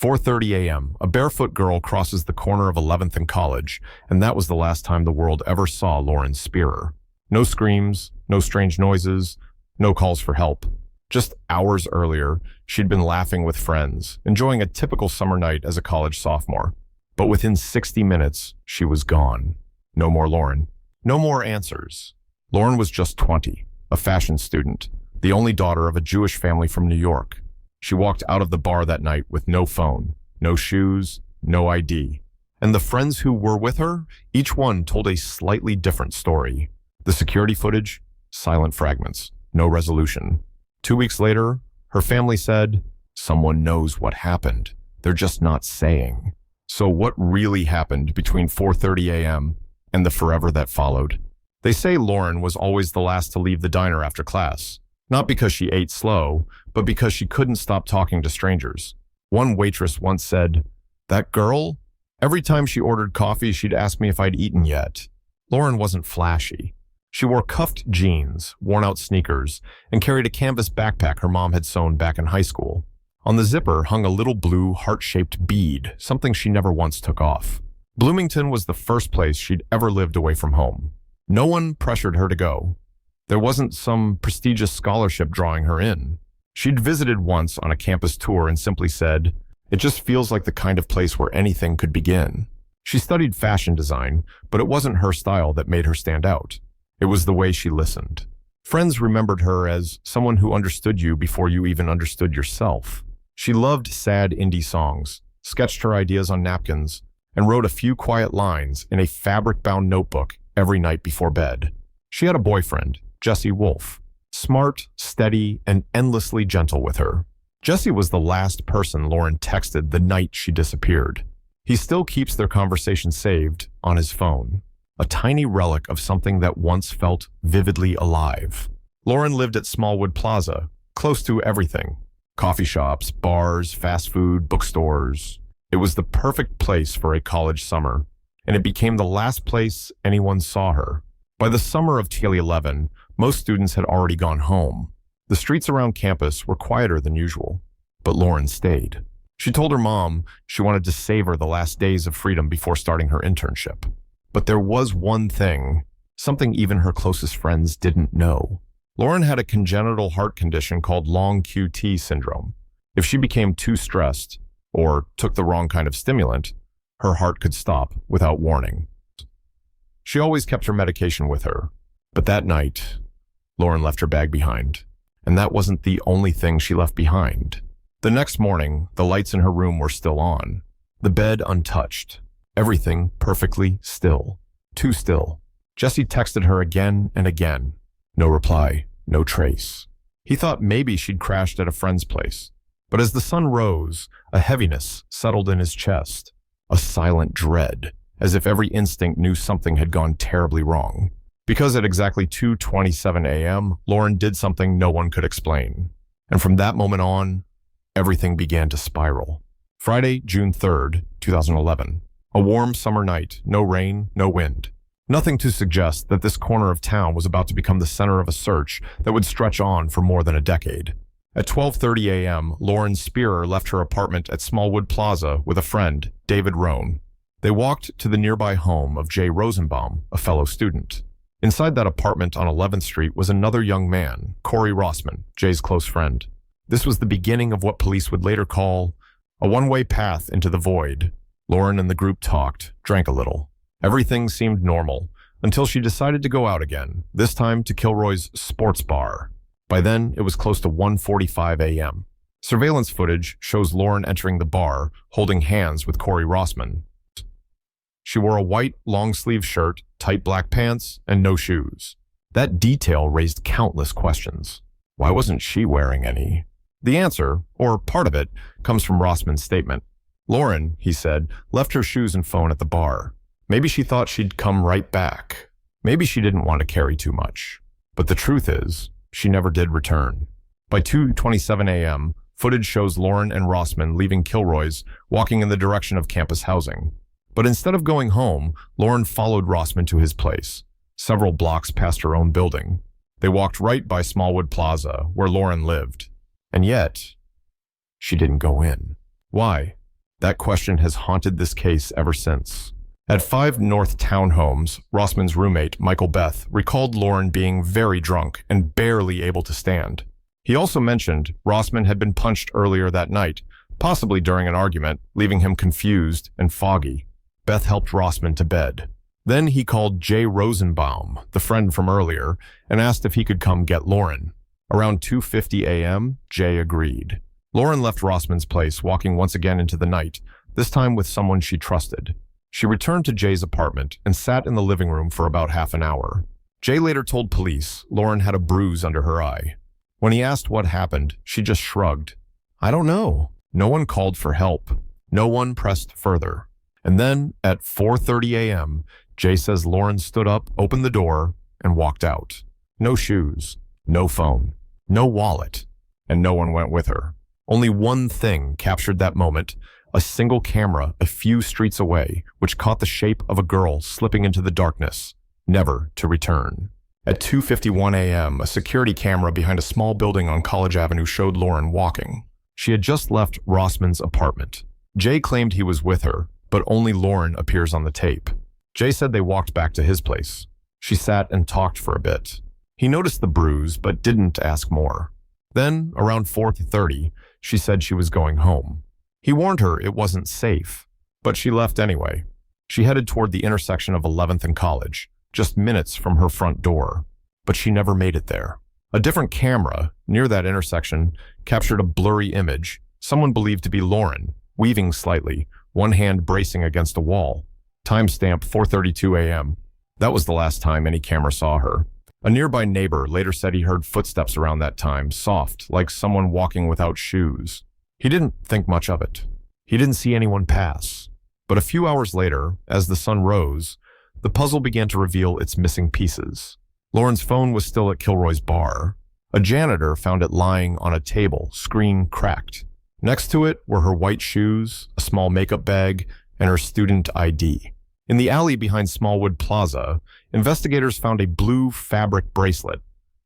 4:30 a.m., a barefoot girl crosses the corner of 11th and College, and that was the last time the world ever saw Lauren Spierer. No screams, no strange noises, no calls for help. Just hours earlier, she'd been laughing with friends, enjoying a typical summer night as a college sophomore. But within 60 minutes, she was gone. No more Lauren. No more answers. Lauren was just 20, a fashion student, the only daughter of a Jewish family from New York. She walked out of the bar that night with no phone, no shoes, no ID. And the friends who were with her, each one told a slightly different story. The security footage, silent fragments, no resolution. 2 weeks later, her family said, "Someone knows what happened. They're just not saying." So what really happened between 4:30 a.m. and the forever that followed? They say Lauren was always the last to leave the diner after class. Not because she ate slow, but because she couldn't stop talking to strangers. One waitress once said, "That girl? Every time she ordered coffee, she'd ask me if I'd eaten yet." Lauren wasn't flashy. She wore cuffed jeans, worn-out sneakers, and carried a canvas backpack her mom had sewn back in high school. On the zipper hung a little blue, heart-shaped bead, something she never once took off. Bloomington was the first place she'd ever lived away from home. No one pressured her to go. There wasn't some prestigious scholarship drawing her in. She'd visited once on a campus tour and simply said, "It just feels like the kind of place where anything could begin." She studied fashion design, but it wasn't her style that made her stand out. It was the way she listened. Friends remembered her as someone who understood you before you even understood yourself. She loved sad indie songs, sketched her ideas on napkins, and wrote a few quiet lines in a fabric-bound notebook every night before bed. She had a boyfriend, Jesse Wolfe, smart, steady, and endlessly gentle with her. Jesse was the last person Lauren texted the night she disappeared. He still keeps their conversation saved on his phone, a tiny relic of something that once felt vividly alive. Lauren lived at Smallwood Plaza, close to everything. Coffee shops, bars, fast food, bookstores. It was the perfect place for a college summer, and it became the last place anyone saw her. By the summer of 2011, most students had already gone home. The streets around campus were quieter than usual, but Lauren stayed. She told her mom she wanted to savor the last days of freedom before starting her internship. But there was one thing, something even her closest friends didn't know. Lauren had a congenital heart condition called long QT syndrome. If she became too stressed or took the wrong kind of stimulant, her heart could stop without warning. She always kept her medication with her, but that night, Lauren left her bag behind. And that wasn't the only thing she left behind. The next morning, the lights in her room were still on, the bed untouched, everything perfectly still. Too still. Jesse texted her again and again. No reply, no trace. He thought maybe she'd crashed at a friend's place. But as the sun rose, a heaviness settled in his chest, a silent dread, as if every instinct knew something had gone terribly wrong. Because at exactly 2:27 a.m., Lauren did something no one could explain. And from that moment on, everything began to spiral. Friday, June 3rd, 2011. A warm summer night, no rain, no wind. Nothing to suggest that this corner of town was about to become the center of a search that would stretch on for more than a decade. At 12:30 a.m., Lauren Spierer left her apartment at Smallwood Plaza with a friend, David Rohn. They walked to the nearby home of Jay Rosenbaum, a fellow student. Inside that apartment on 11th Street was another young man, Corey Rossman, Jay's close friend. This was the beginning of what police would later call a one-way path into the void. Lauren and the group talked, drank a little. Everything seemed normal, until she decided to go out again, this time to Kilroy's sports bar. By then, it was close to 1:45 a.m. Surveillance footage shows Lauren entering the bar, holding hands with Corey Rossman. She wore a white, long-sleeve shirt, tight black pants, and no shoes. That detail raised countless questions. Why wasn't she wearing any? The answer, or part of it, comes from Rossman's statement. Lauren, he said, left her shoes and phone at the bar. Maybe she thought she'd come right back. Maybe she didn't want to carry too much. But the truth is, she never did return. By 2:27 a.m., footage shows Lauren and Rossman leaving Kilroy's, walking in the direction of campus housing. But instead of going home, Lauren followed Rossman to his place, several blocks past her own building. They walked right by Smallwood Plaza, where Lauren lived. And yet, she didn't go in. Why? That question has haunted this case ever since. At 5 North Townhomes, Rossman's roommate, Michael Beth, recalled Lauren being very drunk and barely able to stand. He also mentioned Rossman had been punched earlier that night, possibly during an argument, leaving him confused and foggy. Beth helped Rossman to bed. Then he called Jay Rosenbaum, the friend from earlier, and asked if he could come get Lauren. Around 2:50 a.m., Jay agreed. Lauren left Rossman's place, walking once again into the night, this time with someone she trusted. She returned to Jay's apartment and sat in the living room for about half an hour. Jay later told police Lauren had a bruise under her eye. When he asked what happened, she just shrugged. "I don't know." No one called for help. No one pressed further. And then, at 4:30 a.m., Jay says Lauren stood up, opened the door, and walked out. No shoes, no phone, no wallet, and no one went with her. Only one thing captured that moment, a single camera a few streets away, which caught the shape of a girl slipping into the darkness, never to return. At 2:51 a.m., a security camera behind a small building on College Avenue showed Lauren walking. She had just left Rossman's apartment. Jay claimed he was with her, but only Lauren appears on the tape. Jay said they walked back to his place. She sat and talked for a bit. He noticed the bruise, but didn't ask more. Then, around 4:30, she said she was going home. He warned her it wasn't safe, but she left anyway. She headed toward the intersection of 11th and College, just minutes from her front door, but she never made it there. A different camera, near that intersection, captured a blurry image, someone believed to be Lauren, weaving slightly, one hand bracing against a wall. Timestamp 4:32 a.m. That was the last time any camera saw her. A nearby neighbor later said he heard footsteps around that time, soft, like someone walking without shoes. He didn't think much of it. He didn't see anyone pass. But a few hours later, as the sun rose, the puzzle began to reveal its missing pieces. Lauren's phone was still at Kilroy's bar. A janitor found it lying on a table, screen cracked. Next to it were her white shoes, a small makeup bag, and her student ID. In the alley behind Smallwood Plaza, investigators found a blue fabric bracelet,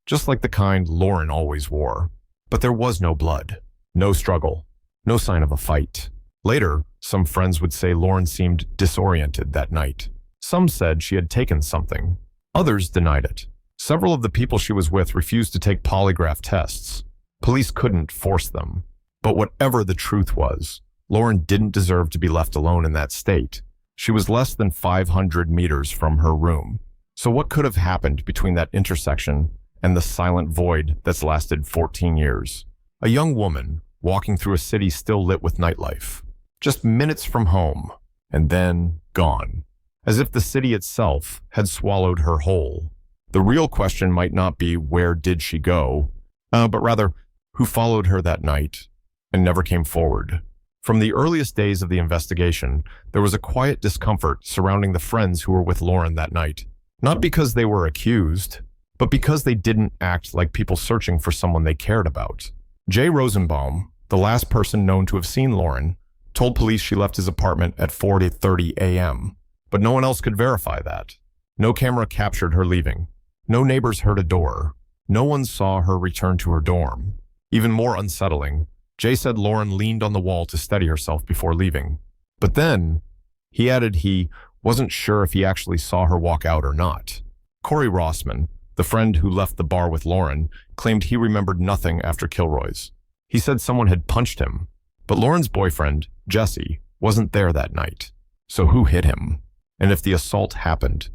just like the kind Lauren always wore. But there was no blood, no struggle, no sign of a fight. Later, some friends would say Lauren seemed disoriented that night. Some said she had taken something. Others denied it. Several of the people she was with refused to take polygraph tests. Police couldn't force them. But whatever the truth was, Lauren didn't deserve to be left alone in that state. She was less than 500 meters from her room. So what could have happened between that intersection and the silent void that's lasted 14 years? A young woman walking through a city still lit with nightlife, just minutes from home, and then gone, as if the city itself had swallowed her whole. The real question might not be where did she go, but rather who followed her that night and never came forward. From the earliest days of the investigation, there was a quiet discomfort surrounding the friends who were with Lauren that night. Not because they were accused, but because they didn't act like people searching for someone they cared about. Jay Rosenbaum, the last person known to have seen Lauren, told police she left his apartment at 4:30 a.m., but no one else could verify that. No camera captured her leaving. No neighbors heard a door. No one saw her return to her dorm. Even more unsettling, Jay said Lauren leaned on the wall to steady herself before leaving. But then, he added he wasn't sure if he actually saw her walk out or not. Corey Rossman, the friend who left the bar with Lauren, claimed he remembered nothing after Kilroy's. He said someone had punched him, but Lauren's boyfriend, Jesse, wasn't there that night. So who hit him? And if the assault happened,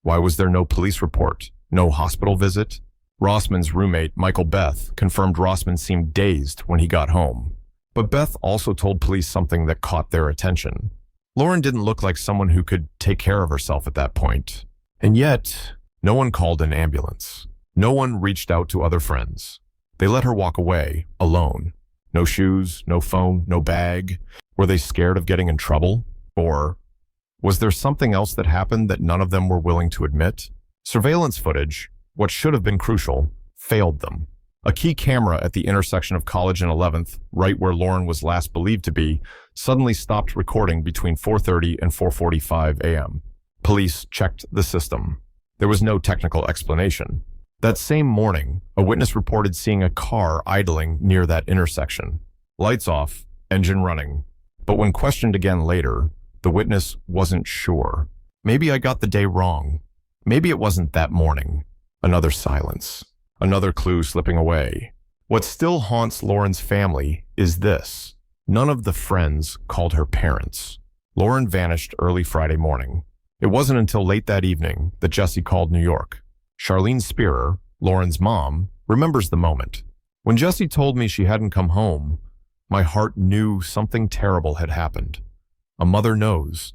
why was there no police report? No hospital visit? Rossman's roommate, Michael Beth, confirmed Rossman seemed dazed when he got home. But Beth also told police something that caught their attention. Lauren didn't look like someone who could take care of herself at that point. And yet, no one called an ambulance. No one reached out to other friends. They let her walk away, alone. No shoes, no phone, no bag. Were they scared of getting in trouble? Or was there something else that happened that none of them were willing to admit? Surveillance footage, what should have been crucial, failed them. A key camera at the intersection of College and 11th, right where Lauren was last believed to be, suddenly stopped recording between 4:30 and 4:45 a.m. Police checked the system. There was no technical explanation. That same morning, a witness reported seeing a car idling near that intersection. Lights off, engine running. But when questioned again later, the witness wasn't sure. Maybe I got the day wrong. Maybe it wasn't that morning. Another silence. Another clue slipping away. What still haunts Lauren's family is this. None of the friends called her parents. Lauren vanished early Friday morning. It wasn't until late that evening that Jesse called New York. Lauren Spierer, Lauren's mom, remembers the moment. When Jesse told me she hadn't come home, my heart knew something terrible had happened. A mother knows,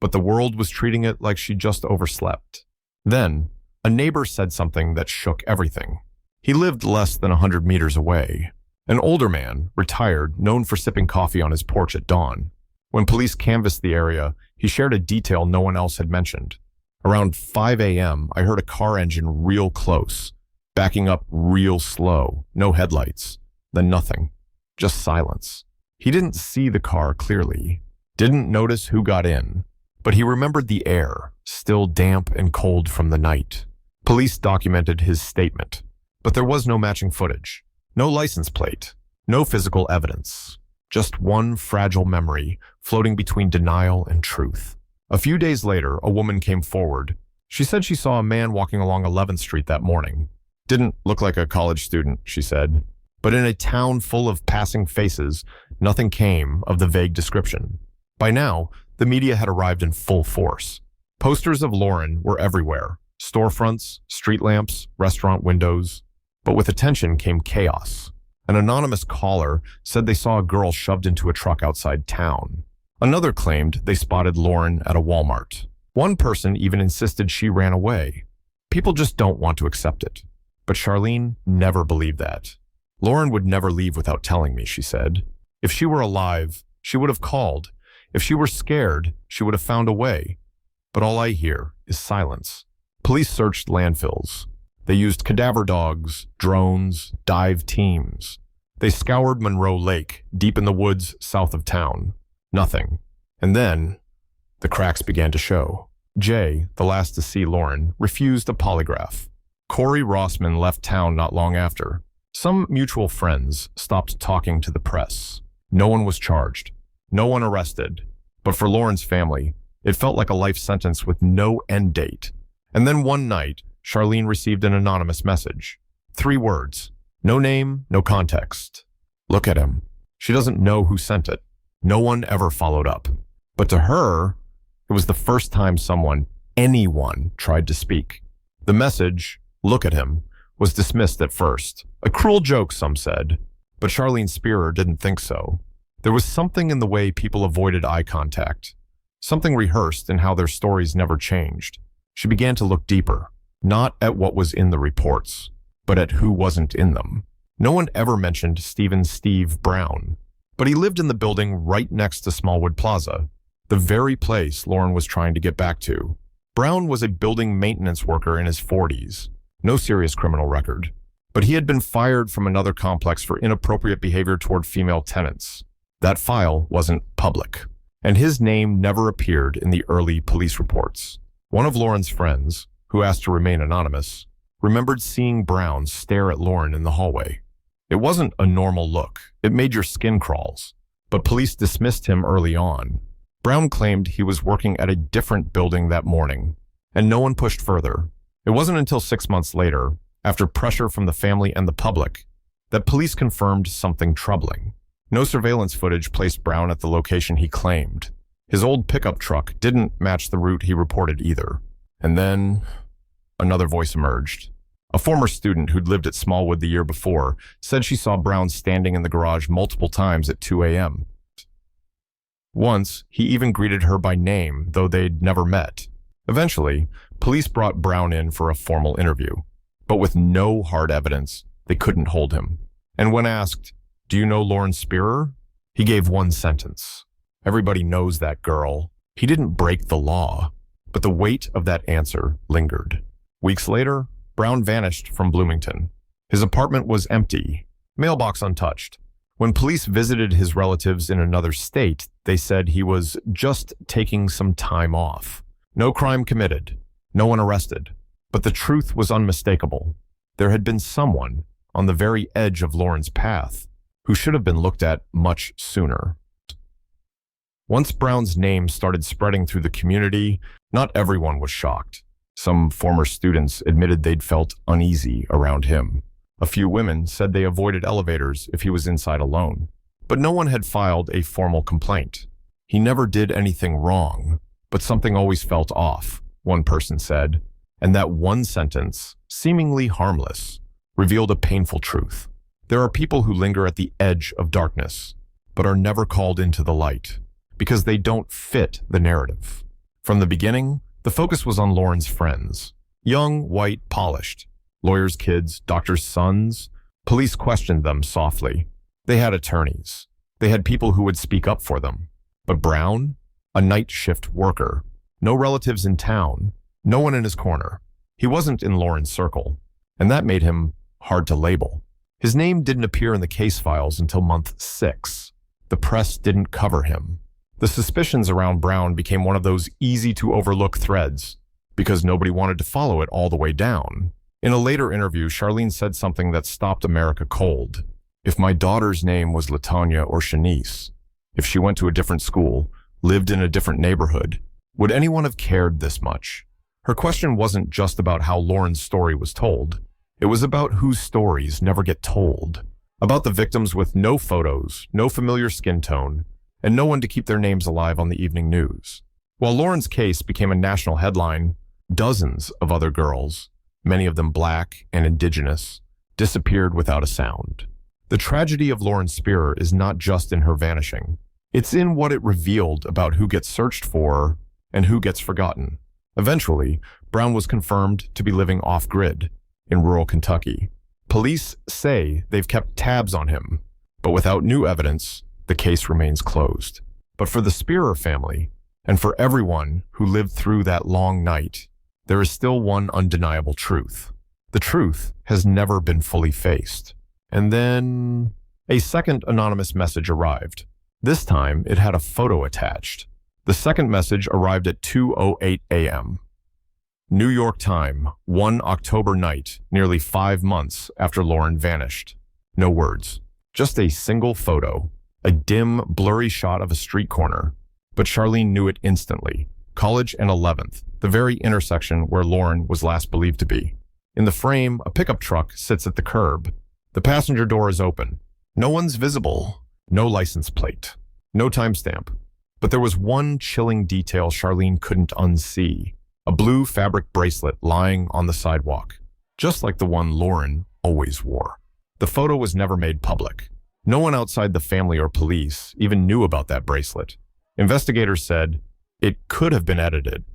but the world was treating it like she just overslept. Then, a neighbor said something that shook everything. He lived less than 100 meters away. An older man, retired, known for sipping coffee on his porch at dawn. When police canvassed the area, he shared a detail no one else had mentioned. Around 5 a.m., I heard a car engine real close, backing up real slow, no headlights, then nothing, just silence. He didn't see the car clearly, didn't notice who got in, but he remembered the air, still damp and cold from the night. Police documented his statement, but there was no matching footage, no license plate, no physical evidence, just one fragile memory floating between denial and truth. A few days later, a woman came forward. She said she saw a man walking along 11th Street that morning. Didn't look like a college student, she said. But in a town full of passing faces, nothing came of the vague description. By now, the media had arrived in full force. Posters of Lauren were everywhere. Storefronts, street lamps, restaurant windows. But with attention came chaos. An anonymous caller said they saw a girl shoved into a truck outside town. Another claimed they spotted Lauren at a Walmart. One person even insisted she ran away. People just don't want to accept it. But Charlene never believed that. Lauren would never leave without telling me, she said. If she were alive, she would have called. If she were scared, she would have found a way. But all I hear is silence. Police searched landfills. They used cadaver dogs, drones, dive teams. They scoured Monroe Lake, deep in the woods south of town. Nothing. And then, the cracks began to show. Jay, the last to see Lauren, refused a polygraph. Corey Rossman left town not long after. Some mutual friends stopped talking to the press. No one was charged. No one arrested. But for Lauren's family, it felt like a life sentence with no end date. And then one night, Charlene received an anonymous message. 3 words. No name, no context. Look at him. She doesn't know who sent it. No one ever followed up. But to her, it was the first time anyone tried to speak. The message, look at him, was dismissed at first. A cruel joke, some said. But Lauren Spierer didn't think so. There was something in the way people avoided eye contact. Something rehearsed in how their stories never changed. She began to look deeper, not at what was in the reports, but at who wasn't in them. No one ever mentioned Steve Brown, but he lived in the building right next to Smallwood Plaza, the very place Lauren was trying to get back to. Brown was a building maintenance worker in his 40s, no serious criminal record, but he had been fired from another complex for inappropriate behavior toward female tenants. That file wasn't public, and his name never appeared in the early police reports. One of Lauren's friends, who asked to remain anonymous, remembered seeing Brown stare at Lauren in the hallway. It wasn't a normal look. It made your skin crawls. But police dismissed him early on. Brown claimed he was working at a different building that morning, and no one pushed further. It wasn't until 6 months later, after pressure from the family and the public, that police confirmed something troubling. No surveillance footage placed Brown at the location he claimed. His old pickup truck didn't match the route he reported either. And then, another voice emerged. A former student who'd lived at Smallwood the year before said she saw Brown standing in the garage multiple times at 2 a.m. Once, he even greeted her by name, though they'd never met. Eventually, police brought Brown in for a formal interview. But with no hard evidence, they couldn't hold him. And when asked, "Do you know Lauren Spierer?" he gave one sentence. Everybody knows that girl. He didn't break the law. But the weight of that answer lingered. Weeks later, Brown vanished from Bloomington. His apartment was empty, mailbox untouched. When police visited his relatives in another state, they said he was just taking some time off. No crime committed, no one arrested. But the truth was unmistakable. There had been someone on the very edge of Lauren's path who should have been looked at much sooner. Once Brown's name started spreading through the community, not everyone was shocked. Some former students admitted they'd felt uneasy around him. A few women said they avoided elevators if he was inside alone. But no one had filed a formal complaint. He never did anything wrong, but something always felt off, one person said. And that one sentence, seemingly harmless, revealed a painful truth. There are people who linger at the edge of darkness, but are never called into the light, because they don't fit the narrative. From the beginning, the focus was on Lauren's friends. Young, white, polished. Lawyers' kids, doctors' sons. Police questioned them softly. They had attorneys. They had people who would speak up for them. But Brown? A night shift worker. No relatives in town. No one in his corner. He wasn't in Lauren's circle, and that made him hard to label. His name didn't appear in the case files until month 6. The press didn't cover him. The suspicions around Brown became one of those easy-to-overlook threads, because nobody wanted to follow it all the way down. In a later interview, Charlene said something that stopped America cold. If my daughter's name was LaTanya or Shanice, if she went to a different school, lived in a different neighborhood, would anyone have cared this much? Her question wasn't just about how Lauren's story was told. It was about whose stories never get told. About the victims with no photos, no familiar skin tone, and no one to keep their names alive on the evening news. While Lauren's case became a national headline, dozens of other girls, many of them black and indigenous, disappeared without a sound. The tragedy of Lauren Spierer is not just in her vanishing. It's in what it revealed about who gets searched for and who gets forgotten. Eventually, Brown was confirmed to be living off-grid in rural Kentucky. Police say they've kept tabs on him, but without new evidence, the case remains closed. But for the Spierer family, and for everyone who lived through that long night, there is still one undeniable truth. The truth has never been fully faced. And then a second anonymous message arrived. This time, it had a photo attached. The second message arrived at 2:08 a.m. New York time, 1 October night, nearly 5 months after Lauren vanished. No words, just a single photo, a dim, blurry shot of a street corner. But Charlene knew it instantly. College and 11th, the very intersection where Lauren was last believed to be. In the frame, a pickup truck sits at the curb. The passenger door is open. No one's visible. No license plate. No timestamp. But there was one chilling detail Charlene couldn't unsee. A blue fabric bracelet lying on the sidewalk, just like the one Lauren always wore. The photo was never made public. No one outside the family or police even knew about that bracelet. Investigators said it could have been edited,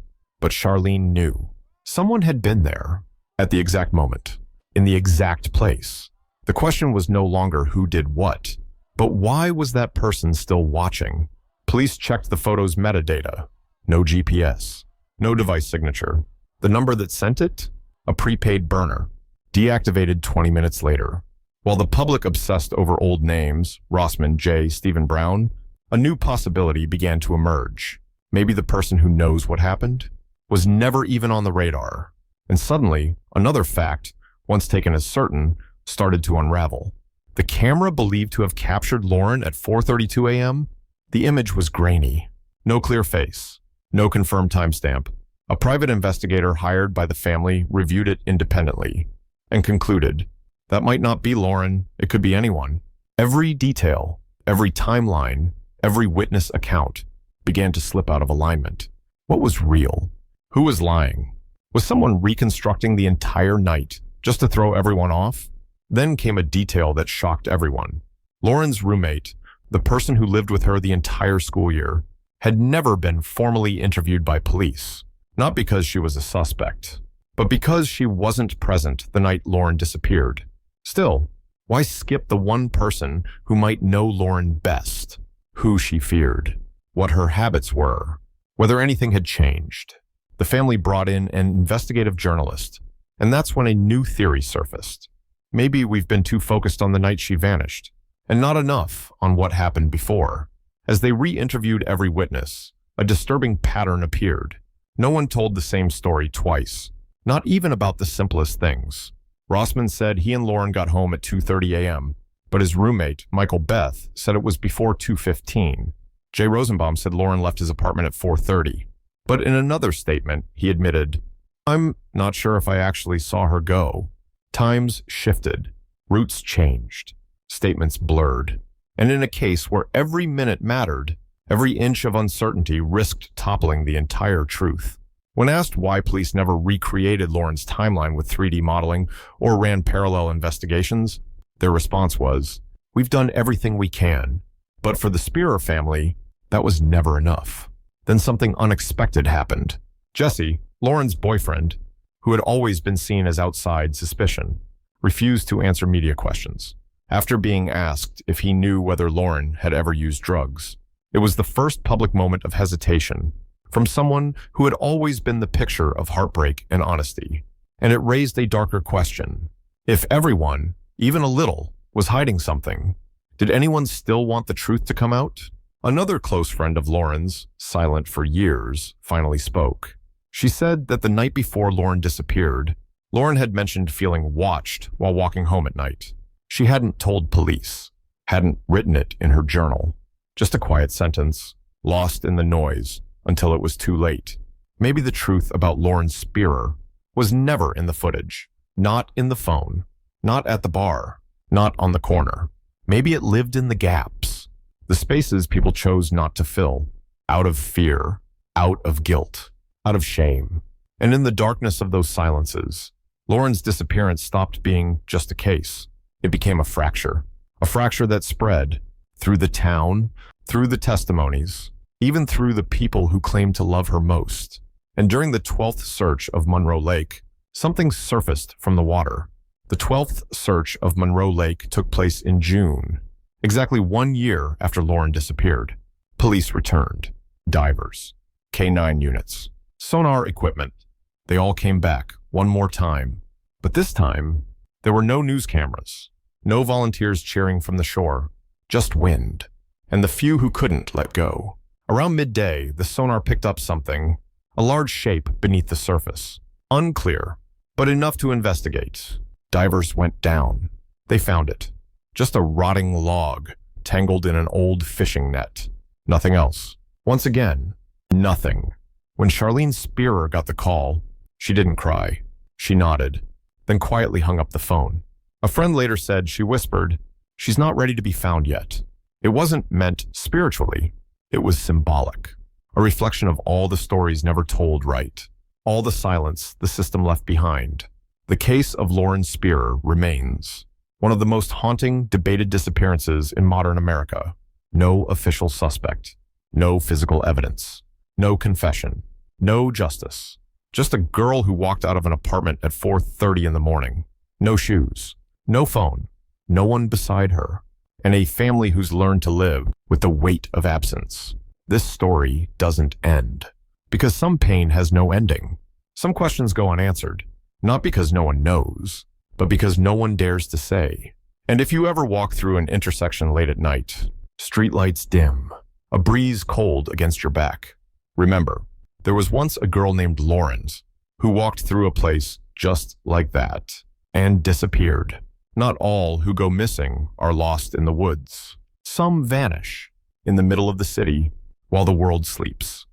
but Charlene knew. Someone had been there at the exact moment, in the exact place. The question was no longer who did what, but why was that person still watching? Police checked the photo's metadata. No GPS. No device signature. The number that sent it? A prepaid burner. Deactivated 20 minutes later. While the public obsessed over old names, Rossman, J., Stephen Brown, a new possibility began to emerge. Maybe the person who knows what happened was never even on the radar. And suddenly, another fact, once taken as certain, started to unravel. The camera believed to have captured Lauren at 4:32 a.m.? The image was grainy. No clear face. No confirmed timestamp. A private investigator hired by the family reviewed it independently and concluded, that might not be Lauren, it could be anyone. Every detail, every timeline, every witness account began to slip out of alignment. What was real? Who was lying? Was someone reconstructing the entire night just to throw everyone off? Then came a detail that shocked everyone. Lauren's roommate, the person who lived with her the entire school year, had never been formally interviewed by police, not because she was a suspect, but because she wasn't present the night Lauren disappeared. Still, why skip the one person who might know Lauren best, who she feared, what her habits were, whether anything had changed? The family brought in an investigative journalist, and that's when a new theory surfaced. Maybe we've been too focused on the night she vanished, and not enough on what happened before. As they re-interviewed every witness, a disturbing pattern appeared. No one told the same story twice, not even about the simplest things. Rossman said he and Lauren got home at 2:30 a.m., but his roommate, Michael Beth, said it was before 2:15. Jay Rosenbaum said Lauren left his apartment at 4:30. But in another statement, he admitted, "I'm not sure if I actually saw her go." Times shifted. Routes changed. Statements blurred. And in a case where every minute mattered, every inch of uncertainty risked toppling the entire truth. When asked why police never recreated Lauren's timeline with 3D modeling or ran parallel investigations, their response was, "We've done everything we can." But for the Spierer family, that was never enough. Then something unexpected happened. Jesse, Lauren's boyfriend, who had always been seen as outside suspicion, refused to answer media questions after being asked if he knew whether Lauren had ever used drugs. It was the first public moment of hesitation from someone who had always been the picture of heartbreak and honesty. And it raised a darker question. If everyone, even a little, was hiding something, did anyone still want the truth to come out? Another close friend of Lauren's, silent for years, finally spoke. She said that the night before Lauren disappeared, Lauren had mentioned feeling watched while walking home at night. She hadn't told police, hadn't written it in her journal. Just a quiet sentence, lost in the noise until it was too late. Maybe the truth about Lauren Spierer was never in the footage, not in the phone, not at the bar, not on the corner. Maybe it lived in the gaps, the spaces people chose not to fill, out of fear, out of guilt, out of shame. And in the darkness of those silences, Lauren's disappearance stopped being just a case. It became a fracture that spread through the town, through the testimonies, even through the people who claimed to love her most. And during the 12th search of Monroe Lake, something surfaced from the water. The 12th search of Monroe Lake took place in June, exactly 1 year after Lauren disappeared. Police returned. Divers, K9 units, sonar equipment. They all came back one more time. But this time, there were no news cameras, no volunteers cheering from the shore, just wind, and the few who couldn't let go. Around midday, the sonar picked up something, a large shape beneath the surface. Unclear, but enough to investigate. Divers went down. They found it. Just a rotting log, tangled in an old fishing net. Nothing else. Once again, nothing. When Charlene Spierer got the call, she didn't cry. She nodded, then quietly hung up the phone. A friend later said she whispered, "She's not ready to be found yet." It wasn't meant spiritually. It was symbolic. A reflection of all the stories never told right. All the silence the system left behind. The case of Lauren Spierer remains one of the most haunting, debated disappearances in modern America. No official suspect. No physical evidence. No confession. No justice. Just a girl who walked out of an apartment at 4:30 in the morning. No shoes. No phone. No one beside her. And a family who's learned to live with the weight of absence. This story doesn't end. Because some pain has no ending. Some questions go unanswered. Not because no one knows, but because no one dares to say. And if you ever walk through an intersection late at night, streetlights dim, a breeze cold against your back, remember, there was once a girl named Lauren who walked through a place just like that and disappeared. Not all who go missing are lost in the woods. Some vanish in the middle of the city while the world sleeps.